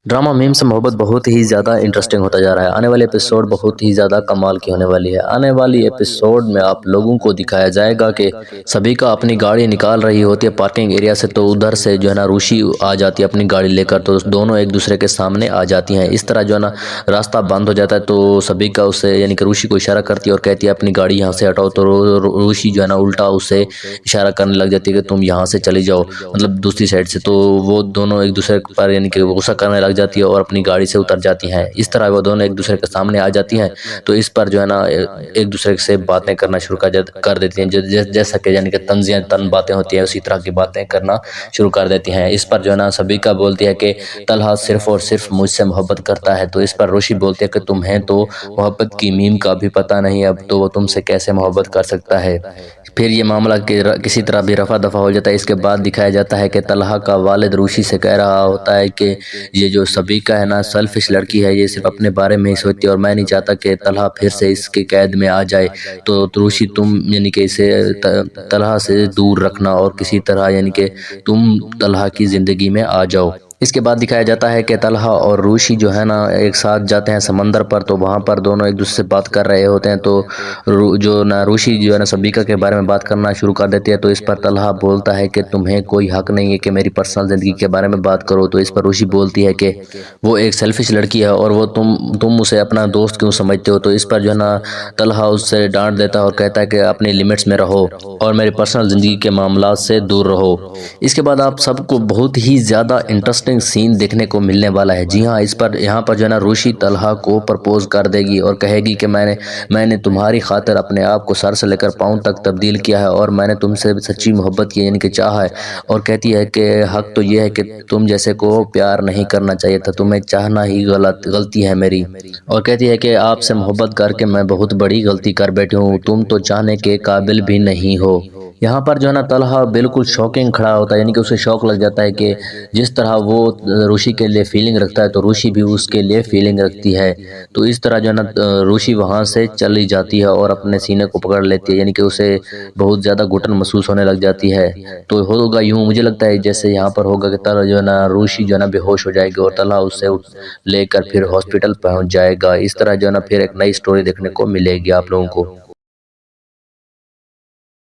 Drama meme से मोहब्बत बहुत ही ज़्यादा इंटरेस्टिंग होता जा रहा है। आने वाली एपिसोड बहुत ही ज़्यादा कमाल की होने वाली है। आने वाली एपिसोड में आप लोगों को दिखाया जाएगा कि सभी का अपनी गाड़ी निकाल रही होती है पार्किंग एरिया से, तो उधर से जो है ना रुषि आ जाती है अपनी गाड़ी लेकर, तो दोनों एक दूसरे के सामने आ जाती हैं। इस तरह जो है ना रास्ता बंद हो जाता है, तो सभी का उससे यानी कि रुषि को इशारा करती है और कहती है अपनी गाड़ी यहाँ से हटाओ, तो रुषि जो है ना उल्टा उससे इशारा करने लग जाती है कि तुम यहाँ से चली जाओ, मतलब दूसरी साइड से। तो वो दोनों एक दूसरे पर यानी कि गुस्सा करने लग जाती है और अपनी गाड़ी से उतर जाती हैं। इस तरह वो दोनों एक दूसरे के सामने आ जाती हैं, तो इस पर जो है ना एक दूसरे से बातें करना शुरू कर देती हैं। जैसा कि यानी कि तंजियां तन बातें होती हैं, उसी तरह की बातें करना शुरू कर देती हैं। इस पर जो है ना सबिका बोलती है कि तलहा सिर्फ और सिर्फ मुझसे मोहब्बत करता है। तो इस पर रुषि बोलती है कि तुम्हें तो मोहब्बत की मीम का भी पता नहीं, अब तो वो तुमसे कैसे मोहब्बत कर सकता है। फिर ये मामला किसी तरह भी रफा दफा हो जाता है। इसके बाद दिखाया जाता है कि तलहा का वालिद रुषि से कह रहा होता है कि ये जो सबिका है ना सेल्फिश लड़की है, ये सिर्फ अपने बारे में ही सोचती है और मैं नहीं चाहता कि तलहा फिर से इसके कैद में आ जाए। तो रुषि तुम यानी कि इसे तलहा से दूर रखना और किसी तरह यानी कि तुम तलहा की ज़िंदगी में आ जाओ। इसके बाद दिखाया जाता है कि तलहा और रुषि जो है ना एक साथ जाते हैं समंदर पर, तो वहाँ पर दोनों एक दूसरे से बात कर रहे होते हैं। तो जो ना रुषि जो है ना सबिका के बारे में बात करना शुरू कर देती है। तो इस पर तलहा बोलता है कि तुम्हें कोई हक नहीं है कि मेरी पर्सनल ज़िंदगी के बारे में बात करो। तो इस पर रुषि बोलती है कि वो एक सेल्फिश लड़की है और वो तुम उसे अपना दोस्त क्यों समझते हो। तो इस पर जो है ना तलहा उससे डांट देता है और कहता है कि अपनी लिमिट्स में रहो और मेरी पर्सनल ज़िंदगी के मामला से दूर रहो। इसके बाद आप सबको बहुत ही ज़्यादा इंटरेस्टिंग सीन देखने को मिलने वाला है। जी हाँ, यहाँ पर जो है ना रुषि तलहा को प्रपोज कर देगी और कहेगी कि मैंने तुम्हारी खातिर अपने आप को सर से लेकर पाँव तक तब्दील किया है और मैंने तुमसे सच्ची मोहब्बत की यानी कि चाह है। और कहती है कि हक तो ये है कि तुम जैसे को प्यार नहीं करना चाहिए था, तुम्हें चाहना ही गलती है मेरी। और कहती है कि आपसे मोहब्बत करके मैं बहुत बड़ी गलती कर बैठी हूँ, तुम तो चाहने के काबिल भी नहीं हो। यहाँ पर जो है ना तलहा बिल्कुल शॉकिंग खड़ा होता है, यानी कि उसे शौक लग जाता है कि जिस तरह वो रुषि के लिए फीलिंग रखता है तो रुषि भी उसके लिए फीलिंग रखती है। तो इस तरह जो है ना रुषि वहाँ से चली जाती है और अपने सीने को पकड़ लेती है, यानी कि उसे बहुत ज़्यादा घुटन महसूस होने लग जाती है। तो होगा यूँ, मुझे लगता है जैसे यहाँ पर होगा कि तलहा जो है ना रुषि जो है ना बेहोश हो जाएगी और तलहा उससे लेकर फिर हॉस्पिटल पहुँच जाएगा। इस तरह जो है ना फिर एक नई स्टोरी देखने को मिलेगी आप लोगों को।